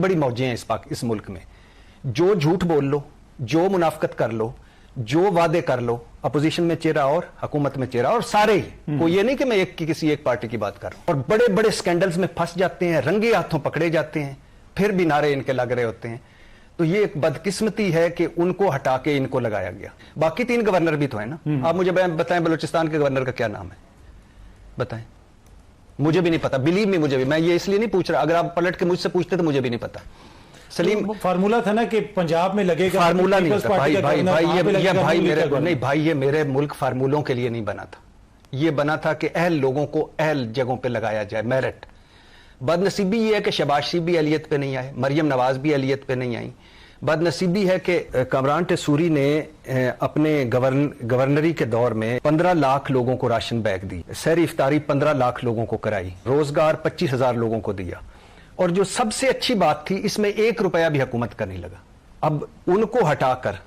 बड़ी मौजें हैं इस मुल्क में। जो झूठ बोल लो, जो मुनाफकत कर लो, जो वादे कर लो, अपोजिशन में चेहरा और हुकूमत में चेहरा, और सारे ही, कोई ये नहीं कि मैं किसी एक पार्टी की बात कर रहा हूं, और बड़े बड़े स्कैंडल्स में फंस जाते हैं, रंगे हाथों पकड़े जाते हैं, फिर भी नारे इनके लग रहे होते हैं। तो ये एक बदकिस्मती है कि उनको हटा के इनको लगाया गया। बाकी 3 गवर्नर भी तो है ना। आप मुझे बताएं बलूचिस्तान के गवर्नर का क्या नाम है, बताएं। मुझे भी नहीं पता, बिलीव मी, मुझे भी, मैं ये इसलिए नहीं पूछ रहा, अगर आप पलट के मुझसे पूछते तो मुझे भी नहीं पता। सलीम, तो फार्मूला था ना कि पंजाब में लगेगा, फार्मूला नहीं होता भाई, ये मेरे मुल्क फार्मूलों के लिए नहीं बना था। ये बना था कि अहल लोगों को अहल जगहों पे लगाया जाए, मेरिट। बदनसीबी ये है कि शबाशी भी अहलियत पे नहीं आए, मरियम नवाज भी अहलियत पे नहीं आई। बदनसीबी है कि कामरान टेसूरी ने अपने गवर्नरी के दौर में 15 लाख लोगों को राशन बैग दी, सहरी इफ्तारी 15 लाख लोगों को कराई, रोजगार 25,000 लोगों को दिया, और जो सबसे अच्छी बात थी, इसमें 1 रुपया भी हुकूमत का नहीं लगा। अब उनको हटाकर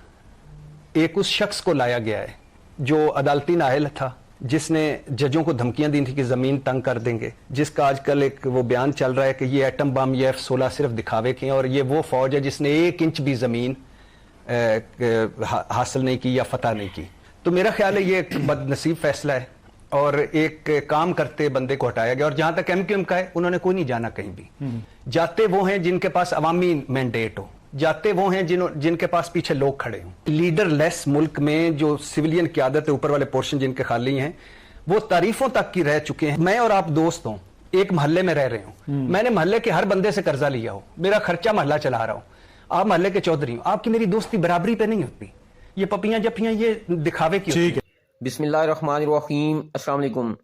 एक उस शख्स को लाया गया है जो अदालती नाअहल था, जिसने जजों को धमकियां दी थी कि जमीन तंग कर देंगे, जिसका आजकल एक वो बयान चल रहा है कि ये एटम बम, ये F-16 सिर्फ दिखावे के हैं, और ये वो फौज है जिसने 1 इंच भी जमीन हासिल नहीं की या फतह नहीं की। तो मेरा ख्याल है ये एक बदनसीब फैसला है, और एक काम करते बंदे को हटाया गया। और जहां तक MQM का है, उन्होंने कोई नहीं जाना कहीं भी। जाते वो हैं जिनके पास अवामी मैंडेट हो, जाते वो हैं जिनके पास पीछे लोग खड़े हों। लीडर लेस मुल्क में जो सिविलियन क़यादत है, ऊपर वाले पोर्शन जिनके खाली हैं, वो तारीफों तक की रह चुके हैं। मैं और आप दोस्त हों, एक मोहल्ले में रह रहे हूं, मैंने मोहल्ले के हर बंदे से कर्जा लिया हो, मेरा खर्चा मोहल्ला चला रहा हूं, आप मोहल्ले के चौधरी हो, आपकी मेरी दोस्ती बराबरी पे नहीं होती। ये पपियां जपियां ये दिखावे की होती है। बिस्मिल्लाहिर्रहमानिर्रहीम, अस्सलाम वालेकुम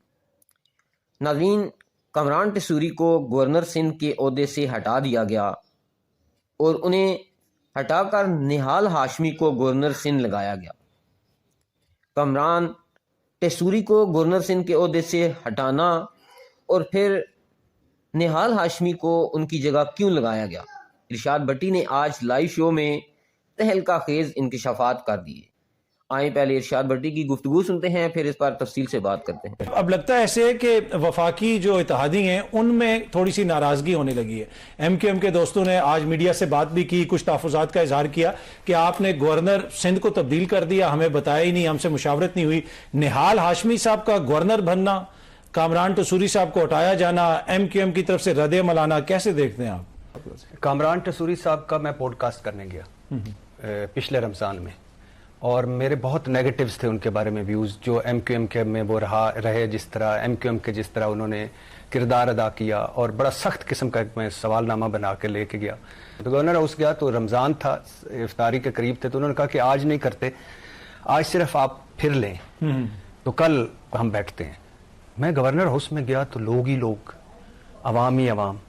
नाज़रीन। कामरान टेसूरी को गवर्नर सिंध के ओहदे से हटा दिया गया और उन्हें हटाकर निहाल हाशमी को गवर्नर सिंध लगाया गया। कामरान टेसूरी को गवर्नर सिंध के ओहदे से हटाना और फिर निहाल हाशमी को उनकी जगह क्यों लगाया गया, इरशाद भट्टी ने आज लाइव शो में तहलका खेज इंकशाफात कर दिए। आए पहले इरशाद भट्टी की गुफ्तगू सुनते हैं, फिर इस पर तफसील से बात करते हैं। अब लगता है ऐसे कि वफाकी जो इत्तेहादी हैं उनमें थोड़ी सी नाराजगी होने लगी है। MQM के दोस्तों ने आज मीडिया से बात भी की, कुछ तहफ़्फ़ुज़ात का इजहार किया कि आपने गवर्नर सिंध को तब्दील कर दिया, हमें बताया ही नहीं, हमसे मुशावरत नहीं हुई। निहाल हाशमी साहब का गवर्नर बनना, कामरान टेसूरी साहब को हटाया जाना, MQM की तरफ से रद्द-ए-अमल आना, कैसे देखते हैं आप? कामरान टेसूरी साहब का मैं पॉडकास्ट करने गया पिछले रमजान में, और मेरे बहुत नेगेटिव्स थे उनके बारे में व्यूज़, जो MQM के में वो रहे, जिस तरह MQM के जिस तरह उन्होंने किरदार अदा किया, और बड़ा सख्त किस्म का मैं सवालनामा बना के लेके गया। तो गवर्नर हाउस गया तो रमज़ान था, इफ्तारी के करीब थे, तो उन्होंने कहा कि आज नहीं करते, आज सिर्फ आप फिर लें, तो कल हम बैठते हैं। मैं गवर्नर हाउस में गया तो लोग ही लोग, अवाम ही अवाम,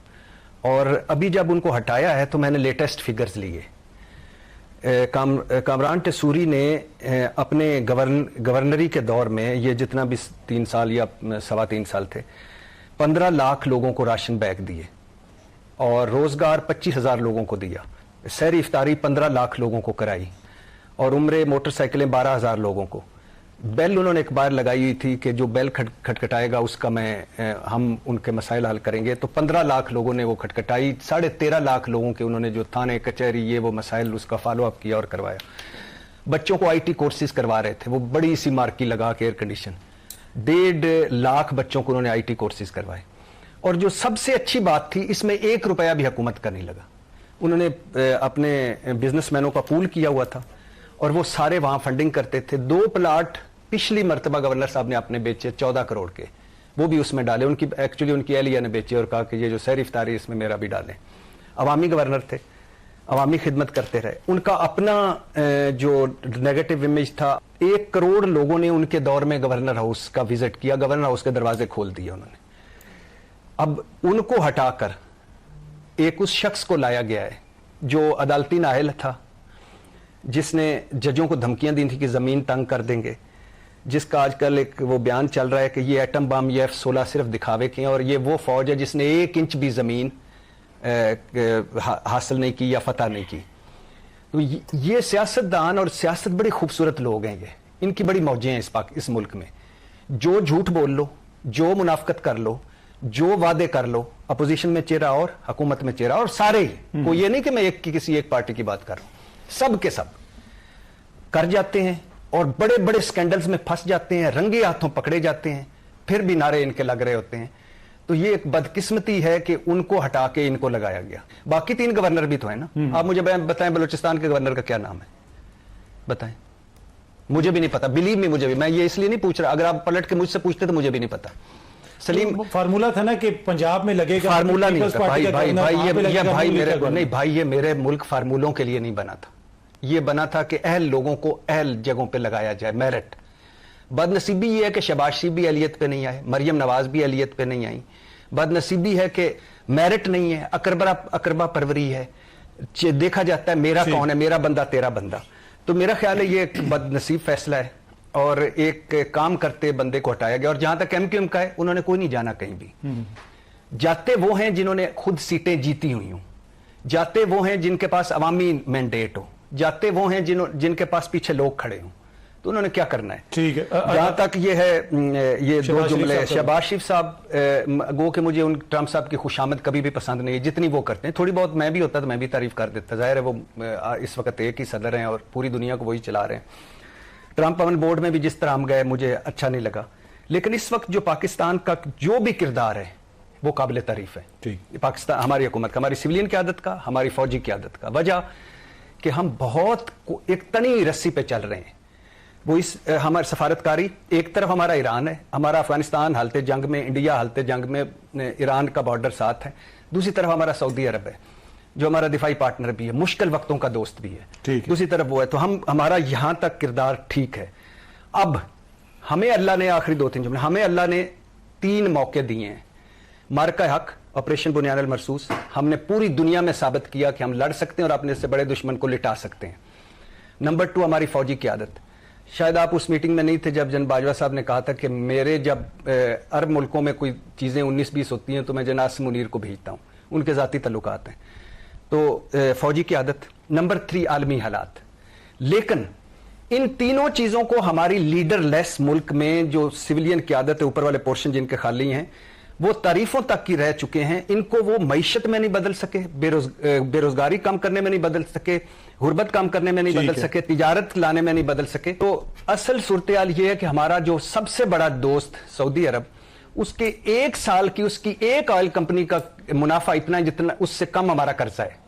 और अभी जब उनको हटाया है तो मैंने लेटेस्ट फिगर्स लिए। कामरान टेसूरी ने अपने गवर्नरी के दौर में, ये जितना भी 3 साल या 3.25 साल थे, 15 लाख लोगों को राशन बैग दिए, और रोजगार 25,000 लोगों को दिया, सहरी इफ्तारी 15 लाख लोगों को कराई, और उम्रे मोटरसाइकिलें 12,000 लोगों को। बेल उन्होंने एक बार लगाई हुई थी कि जो बेल खटखटाएगा उसका हम उनके मसाइल हल करेंगे। तो 15 लाख लोगों ने वो खटखटाई, 13.5 लाख लोगों के उन्होंने जो थाने कचहरी ये वो मसाइल उसका फॉलो अप किया और करवाया। बच्चों को IT कोर्सेज करवा रहे थे, वो बड़ी सी मार्की लगा के एयर कंडीशन, 1.5 लाख बच्चों को उन्होंने IT कोर्सेज करवाए। और जो सबसे अच्छी बात थी, इसमें 1 रुपया भी हुकूमत का नहीं लगा। उन्होंने अपने बिजनेसमैनों का पूल किया हुआ था, और वो सारे वहां फंडिंग करते थे। 2 प्लाट पिछली मरतबा गवर्नर साहब ने आपने बेचे 14 करोड़ के, वो भी उसमें डाले। एक्चुअली उनकी एहलिया ने बेचे और कहा कि ये जो सहरी इफ्तारी इसमें मेरा भी डालें। अवामी गवर्नर थे, अवामी खिदमत करते रहे। उनका अपना जो नेगेटिव इमेज था, 1 करोड़ लोगों ने उनके दौर में गवर्नर हाउस का विजिट किया, गवर्नर हाउस के दरवाजे खोल दिए उन्होंने। अब उनको हटाकर एक उस शख्स को लाया गया है जो अदालती नाअहल था, जिसने जजों को धमकियां दी थी कि जमीन तंग कर देंगे, जिसका आजकल एक वो बयान चल रहा है कि ये एटम बम, ये F-16 सिर्फ दिखावे के हैं, और ये वो फौज है जिसने 1 इंच भी जमीन हासिल नहीं की या फतह नहीं की। तो ये सियासतदान और सियासत बड़े खूबसूरत लोग हैं, ये इनकी बड़ी मौजें हैं इस मुल्क में। जो झूठ बोल लो, जो मुनाफकत कर लो, जो वादे कर लो, अपोजिशन में चेहरा और हुकूमत में चेहरा और सारे ही, कोई ये नहीं कि मैं किसी एक पार्टी की बात कर रहा हूं, सब के सब कर जाते हैं और बड़े बड़े स्कैंडल्स में फंस जाते हैं, रंगे हाथों पकड़े जाते हैं, फिर भी नारे इनके लग रहे होते हैं। तो ये एक बदकिस्मती है कि उनको हटा के इनको लगाया गया। बाकी 3 गवर्नर भी तो है ना। आप मुझे बताएं बलूचिस्तान के गवर्नर का क्या नाम है, बताएं। मुझे भी नहीं पता, बिलीव मी, मुझे भी, मैं ये इसलिए नहीं पूछ रहा, अगर आप पलट के मुझसे पूछते तो मुझे भी नहीं पता। सलीम, फार्मूला था ना कि पंजाब में लगेगा, फार्मूला नहीं होता भाई, भाई भाई ये भाई मेरे नहीं, नहीं भाई, ये मेरे मुल्क फार्मूलों के लिए नहीं बना था। ये बना था कि अहल लोगों को अहल जगहों पे लगाया जाए, मेरिट। बदनसीबी ये है कि शहबाज शरीफ भी अहलियत पे नहीं आए, मरियम नवाज भी अहलियत पे नहीं आई। बदनसीबी है कि मेरिट नहीं है, अकरबा परवरी है, देखा जाता है मेरा कौन है, मेरा बंदा तेरा बंदा। तो मेरा ख्याल है ये एक बदनसीब फैसला है और एक काम करते बंदे को हटाया गया। और जहां तक एमक्यूएम का है, उन्होंने कोई नहीं जाना कहीं भी। जाते वो हैं जिन्होंने खुद सीटें जीती हुई हों, जाते वो हैं जिनके पास अवामी मैंडेट हो, जाते वो हैं जिनके पास पीछे लोग खड़े हों। तो उन्होंने क्या करना है, ठीक है। जहां तक ये है, ये 2 जुमले शहबाज शरीफ साहब, गो के मुझे उन ट्रंप साहब की खुशामद कभी भी पसंद नहीं है, जितनी वो करते हैं। थोड़ी बहुत मैं भी होता तो मैं भी तारीफ कर देता, जाहिर है वो इस वक्त एक ही सदर हैं और पूरी दुनिया को वही चला रहे हैं। ट्रंप भवन बोर्ड में भी जिस तरह हम गए, मुझे अच्छा नहीं लगा, लेकिन इस वक्त जो पाकिस्तान का जो भी किरदार है वो काबिल तारीफ है। ठीक, पाकिस्तान, हमारी हुकूमत का, हमारी सिविलियन क्यादत का, हमारी फौजी क्यादत का। वजह कि हम बहुत एक तनी रस्सी पे चल रहे हैं। वो इस हमारी सफारतकारी, एक तरफ हमारा ईरान है, हमारा अफगानिस्तान हालते जंग में, इंडिया हालते जंग में, ईरान का बॉर्डर साथ है। दूसरी तरफ हमारा सऊदी अरब है जो हमारा दिफाई पार्टनर भी है, मुश्किल वक्तों का दोस्त भी है। दूसरी तरफ वो है, तो हमारा यहां तक किरदार ठीक है। अब हमें अल्लाह ने, आखिरी 2-3 जुमले, हमें अल्लाह ने 3 मौके दिए हैं। मार्का हक, ऑपरेशन बुनियान अल मरसूस, हमने पूरी दुनिया में साबित किया कि हम लड़ सकते हैं और अपने से बड़े दुश्मन को लिटा सकते हैं। नंबर 2 हमारी फौजी क़यादत। शायद आप उस मीटिंग में नहीं थे जब जन बाजवा साहब ने कहा था कि मेरे जब अरब मुल्कों में कोई चीज़ें 19-20 होती हैं तो मैं जनाब मुनीर को भेजता हूँ, उनके ज़ाती तल्लुकात हैं। तो फौजी क़यादत। नंबर 3 आलमी हालात। लेकिन इन तीनों चीज़ों को हमारी लीडरलेस मुल्क में जो सिविलियन क़यादत है, ऊपर वाले पोर्शन जिनके खाली हैं, वो तारीफों तक की रह चुके हैं। इनको वो मईशत में नहीं बदल सके, बेरोजगारी कम करने में नहीं बदल सके, गुर्बत कम करने में नहीं बदल सके, तिजारत लाने में नहीं बदल सके। तो असल सूरत-ए-हाल ये है कि हमारा जो सबसे बड़ा दोस्त सऊदी अरब, उसके 1 साल की उसकी एक ऑयल कंपनी का मुनाफा इतना है जितना उससे कम हमारा कर्जा है।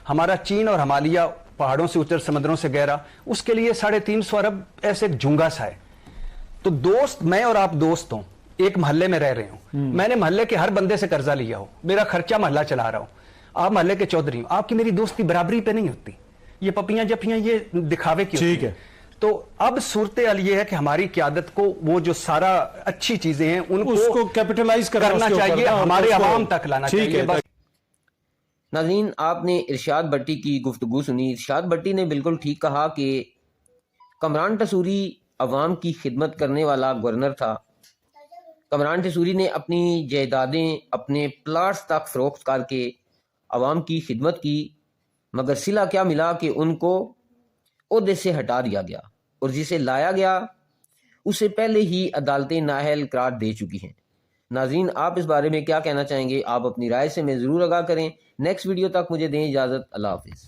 हमारा चीन और हिमालय पहाड़ों से ऊंचे, समुद्रों से गहरा, उसके लिए 350 अरब ऐसे झुंगा सा है। तो दोस्त, मैं और आप दोस्त हों, एक मोहल्ले में रह रहे हो, मैंने मोहल्ले के हर बंदे से कर्जा लिया हो, मेरा खर्चा मोहल्ला चला रहा हूं, आप मोहल्ले के चौधरी हो, आपकी मेरी दोस्ती बराबरी पे नहीं होती। ये पपियां जपियां ये दिखावे की ठीक है। तो अब सूरत-ए-हाल ये है कि हमारी क़यादत को वो जो सारा अच्छी चीजें हैं उसको कैपिटलाइज करना चाहिए, हमारे अवाम तक लाना चाहिए। नाज़रीन, आपने इरशाद भट्टी की गुफ्तगू सुनी। इरशाद भट्टी ने बिल्कुल ठीक कहा कि कमरान टसूरी अवाम की खिदमत करने वाला गवर्नर था। कमरान टसूरी ने अपनी जायदादें, अपने प्लाट्स तक फरोख्त करके अवाम की खिदमत की, मगर सिला क्या मिला कि उनको ओहदे से हटा दिया गया और जिसे लाया गया उसे पहले ही अदालतें नाअहल करार दे चुकी हैं। नाज़रीन, आप इस बारे में क्या कहना चाहेंगे? आप अपनी राय से मैं ज़रूर आगाह करें। नेक्स्ट वीडियो तक मुझे दें इजाज़त। अल्लाह हाफ़िज़।